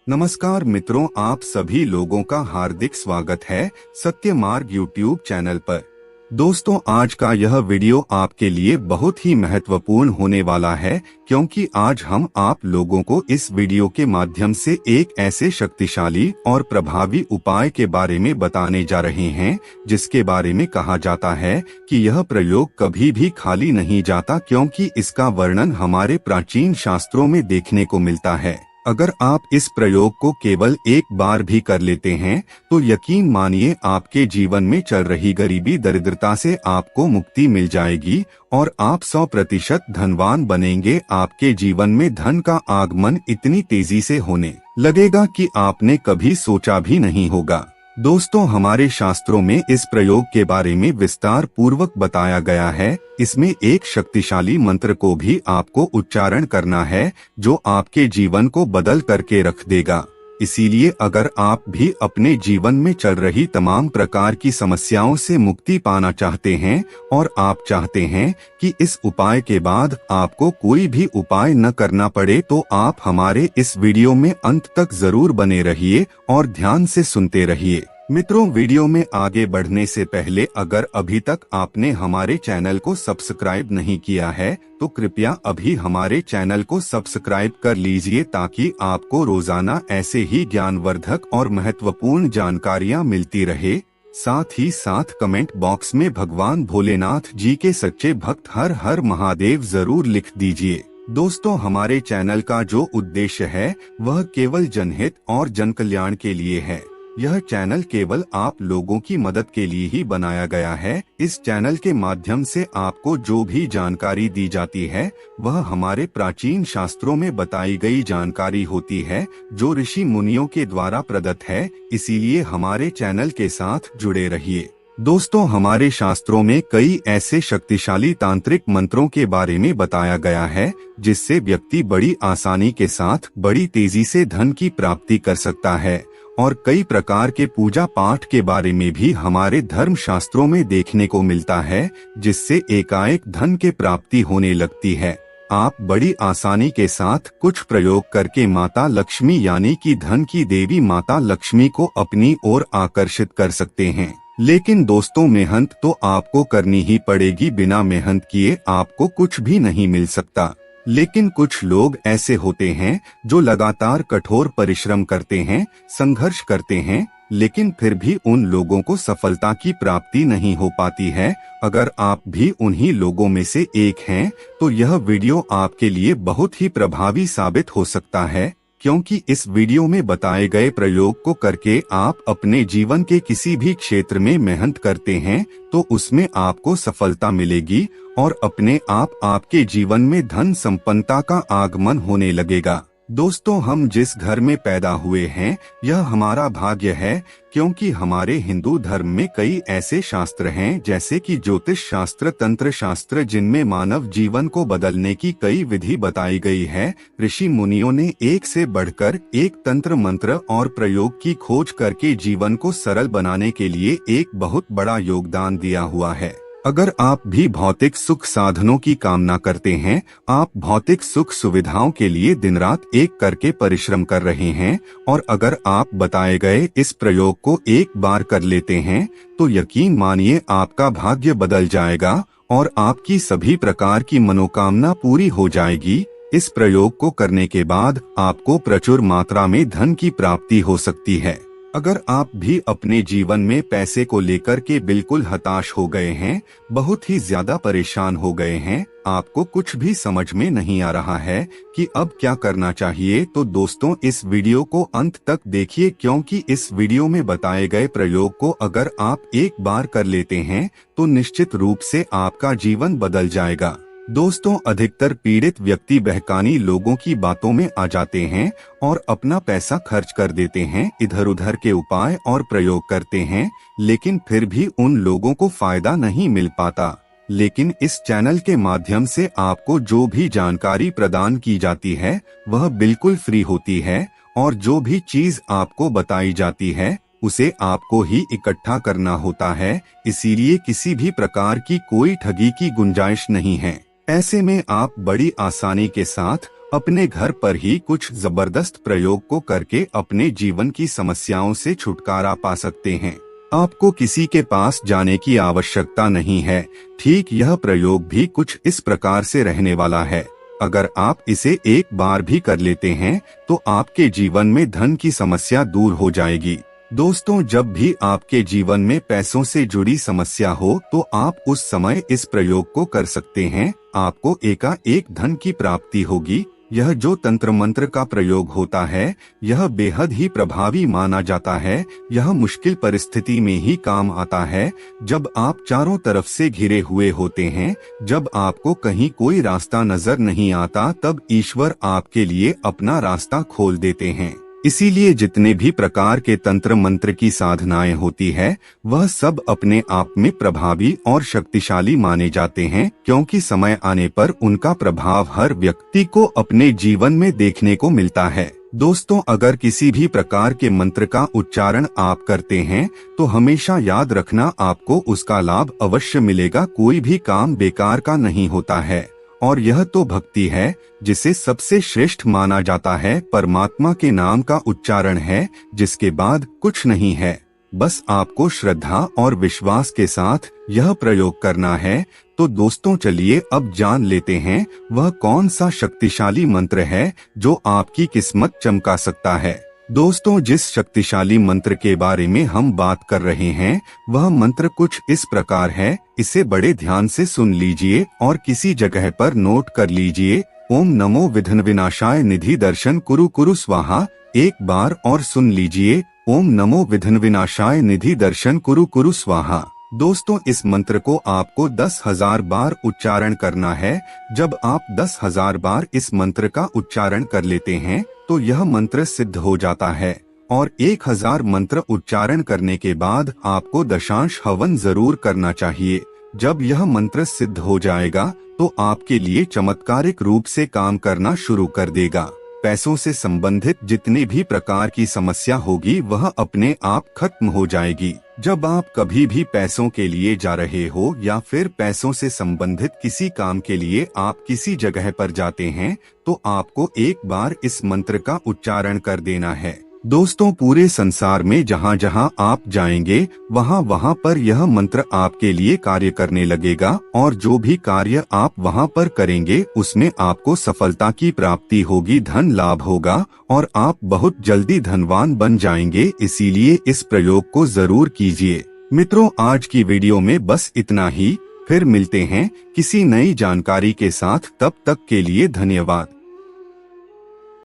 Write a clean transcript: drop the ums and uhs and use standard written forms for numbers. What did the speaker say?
नमस्कार मित्रों, आप सभी लोगों का हार्दिक स्वागत है सत्य मार्ग यूट्यूब चैनल पर। दोस्तों, आज का यह वीडियो आपके लिए बहुत ही महत्वपूर्ण होने वाला है, क्योंकि आज हम आप लोगों को इस वीडियो के माध्यम से एक ऐसे शक्तिशाली और प्रभावी उपाय के बारे में बताने जा रहे हैं, जिसके बारे में कहा जाता है कि यह प्रयोग कभी भी खाली नहीं जाता, क्योंकि इसका वर्णन हमारे प्राचीन शास्त्रों में देखने को मिलता है। अगर आप इस प्रयोग को केवल एक बार भी कर लेते हैं तो यकीन मानिए आपके जीवन में चल रही गरीबी दरिद्रता से आपको मुक्ति मिल जाएगी और आप 100% धनवान बनेंगे। आपके जीवन में धन का आगमन इतनी तेजी से होने लगेगा कि आपने कभी सोचा भी नहीं होगा। दोस्तों, हमारे शास्त्रों में इस प्रयोग के बारे में विस्तार पूर्वक बताया गया है। इसमें एक शक्तिशाली मंत्र को भी आपको उच्चारण करना है, जो आपके जीवन को बदल करके रख देगा। इसीलिए अगर आप भी अपने जीवन में चल रही तमाम प्रकार की समस्याओं से मुक्ति पाना चाहते हैं और आप चाहते हैं कि इस उपाय के बाद आपको कोई भी उपाय न करना पड़े, तो आप हमारे इस वीडियो में अंत तक जरूर बने रहिए और ध्यान से सुनते रहिए। मित्रों, वीडियो में आगे बढ़ने से पहले अगर अभी तक आपने हमारे चैनल को सब्सक्राइब नहीं किया है तो कृपया अभी हमारे चैनल को सब्सक्राइब कर लीजिए, ताकि आपको रोजाना ऐसे ही ज्ञानवर्धक और महत्वपूर्ण जानकारियां मिलती रहे। साथ ही साथ कमेंट बॉक्स में भगवान भोलेनाथ जी के सच्चे भक्त हर हर महादेव जरूर लिख दीजिए। दोस्तों, हमारे चैनल का जो उद्देश्य है वह केवल जनहित और जनकल्याण के लिए है। यह चैनल केवल आप लोगों की मदद के लिए ही बनाया गया है। इस चैनल के माध्यम से आपको जो भी जानकारी दी जाती है वह हमारे प्राचीन शास्त्रों में बताई गई जानकारी होती है, जो ऋषि मुनियों के द्वारा प्रदत्त है। इसीलिए हमारे चैनल के साथ जुड़े रहिए। दोस्तों, हमारे शास्त्रों में कई ऐसे शक्तिशाली तांत्रिक मंत्रों के बारे में बताया गया है, जिससे व्यक्ति बड़ी आसानी के साथ बड़ी तेजी से धन की प्राप्ति कर सकता है। और कई प्रकार के पूजा पाठ के बारे में भी हमारे धर्म शास्त्रों में देखने को मिलता है, जिससे एकाएक धन के प्राप्ति होने लगती है। आप बड़ी आसानी के साथ कुछ प्रयोग करके माता लक्ष्मी यानी कि धन की देवी माता लक्ष्मी को अपनी ओर आकर्षित कर सकते हैं। लेकिन दोस्तों, मेहनत तो आपको करनी ही पड़ेगी। बिना मेहनत किए आपको कुछ भी नहीं मिल सकता। लेकिन कुछ लोग ऐसे होते हैं जो लगातार कठोर परिश्रम करते हैं, संघर्ष करते हैं, लेकिन फिर भी उन लोगों को सफलता की प्राप्ति नहीं हो पाती है। अगर आप भी उन्हीं लोगों में से एक हैं, तो यह वीडियो आपके लिए बहुत ही प्रभावी साबित हो सकता है, क्योंकि इस वीडियो में बताए गए प्रयोग को करके आप अपने जीवन के किसी भी क्षेत्र में मेहनत करते हैं तो उसमें आपको सफलता मिलेगी और अपने आप आपके जीवन में धन संपन्नता का आगमन होने लगेगा। दोस्तों, हम जिस घर में पैदा हुए हैं यह हमारा भाग्य है, क्योंकि हमारे हिंदू धर्म में कई ऐसे शास्त्र हैं, जैसे कि ज्योतिष शास्त्र, तंत्र शास्त्र, जिनमें मानव जीवन को बदलने की कई विधि बताई गई है। ऋषि मुनियों ने एक से बढ़कर एक तंत्र मंत्र और प्रयोग की खोज करके जीवन को सरल बनाने के लिए एक बहुत बड़ा योगदान दिया हुआ है। अगर आप भी भौतिक सुख साधनों की कामना करते हैं, आप भौतिक सुख सुविधाओं के लिए दिन रात एक करके परिश्रम कर रहे हैं, और अगर आप बताए गए इस प्रयोग को एक बार कर लेते हैं तो यकीन मानिए आपका भाग्य बदल जाएगा और आपकी सभी प्रकार की मनोकामना पूरी हो जाएगी। इस प्रयोग को करने के बाद आपको प्रचुर मात्रा में धन की प्राप्ति हो सकती है। अगर आप भी अपने जीवन में पैसे को लेकर के बिल्कुल हताश हो गए हैं, बहुत ही ज्यादा परेशान हो गए हैं, आपको कुछ भी समझ में नहीं आ रहा है कि अब क्या करना चाहिए, तो दोस्तों, इस वीडियो को अंत तक देखिए, क्योंकि इस वीडियो में बताए गए प्रयोग को अगर आप एक बार कर लेते हैं तो निश्चित रूप से आपका जीवन बदल जाएगा। दोस्तों, अधिकतर पीड़ित व्यक्ति बहकानी लोगों की बातों में आ जाते हैं और अपना पैसा खर्च कर देते हैं, इधर उधर के उपाय और प्रयोग करते हैं, लेकिन फिर भी उन लोगों को फायदा नहीं मिल पाता। लेकिन इस चैनल के माध्यम से आपको जो भी जानकारी प्रदान की जाती है वह बिल्कुल फ्री होती है, और जो भी चीज आपको बताई जाती है उसे आपको ही इकट्ठा करना होता है। इसीलिए किसी भी प्रकार की कोई ठगी की गुंजाइश नहीं है। ऐसे में आप बड़ी आसानी के साथ अपने घर पर ही कुछ जबरदस्त प्रयोग को करके अपने जीवन की समस्याओं से छुटकारा पा सकते हैं। आपको किसी के पास जाने की आवश्यकता नहीं है। ठीक यह प्रयोग भी कुछ इस प्रकार से रहने वाला है। अगर आप इसे एक बार भी कर लेते हैं तो आपके जीवन में धन की समस्या दूर हो जाएगी। दोस्तों, जब भी आपके जीवन में पैसों से जुड़ी समस्या हो तो आप उस समय इस प्रयोग को कर सकते हैं। आपको एकाएक धन की प्राप्ति होगी। यह जो तंत्र मंत्र का प्रयोग होता है यह बेहद ही प्रभावी माना जाता है। यह मुश्किल परिस्थिति में ही काम आता है, जब आप चारों तरफ से घिरे हुए होते हैं, जब आपको कहीं कोई रास्ता नजर नहीं आता, तब ईश्वर आपके लिए अपना रास्ता खोल देते हैं। इसीलिए जितने भी प्रकार के तंत्र मंत्र की साधनाएं होती है वह सब अपने आप में प्रभावी और शक्तिशाली माने जाते हैं, क्योंकि समय आने पर उनका प्रभाव हर व्यक्ति को अपने जीवन में देखने को मिलता है। दोस्तों, अगर किसी भी प्रकार के मंत्र का उच्चारण आप करते हैं तो हमेशा याद रखना आपको उसका लाभ अवश्य मिलेगा। कोई भी काम बेकार का नहीं होता है और यह तो भक्ति है जिसे सबसे श्रेष्ठ माना जाता है। परमात्मा के नाम का उच्चारण है जिसके बाद कुछ नहीं है। बस आपको श्रद्धा और विश्वास के साथ यह प्रयोग करना है। तो दोस्तों, चलिए अब जान लेते हैं वह कौन सा शक्तिशाली मंत्र है जो आपकी किस्मत चमका सकता है। दोस्तों, जिस शक्तिशाली मंत्र के बारे में हम बात कर रहे हैं वह मंत्र कुछ इस प्रकार है। इसे बड़े ध्यान से सुन लीजिए और किसी जगह पर नोट कर लीजिए। ओम नमो विघ्न विनाशाय निधि दर्शन कुरु कुरु स्वाहा। एक बार और सुन लीजिए। ओम नमो विघ्न विनाशाय निधि दर्शन कुरु कुरु स्वाहा। दोस्तों, इस मंत्र को आपको 10,000 बार उच्चारण करना है। जब आप 10,000 बार इस मंत्र का उच्चारण कर लेते हैं तो यह मंत्र सिद्ध हो जाता है और 1000 मंत्र उच्चारण करने के बाद आपको दशांश हवन जरूर करना चाहिए। जब यह मंत्र सिद्ध हो जाएगा तो आपके लिए चमत्कारिक रूप से काम करना शुरू कर देगा। पैसों से संबंधित जितने भी प्रकार की समस्या होगी वह अपने आप खत्म हो जाएगी। जब आप कभी भी पैसों के लिए जा रहे हो या फिर पैसों से संबंधित किसी काम के लिए आप किसी जगह पर जाते हैं तो आपको एक बार इस मंत्र का उच्चारण कर देना है। दोस्तों, पूरे संसार में जहाँ जहाँ आप जाएंगे वहाँ वहाँ पर यह मंत्र आपके लिए कार्य करने लगेगा और जो भी कार्य आप वहाँ पर करेंगे उसमें आपको सफलता की प्राप्ति होगी, धन लाभ होगा और आप बहुत जल्दी धनवान बन जाएंगे। इसीलिए इस प्रयोग को जरूर कीजिए। मित्रों, आज की वीडियो में बस इतना ही। फिर मिलते हैं किसी नई जानकारी के साथ। तब तक के लिए धन्यवाद।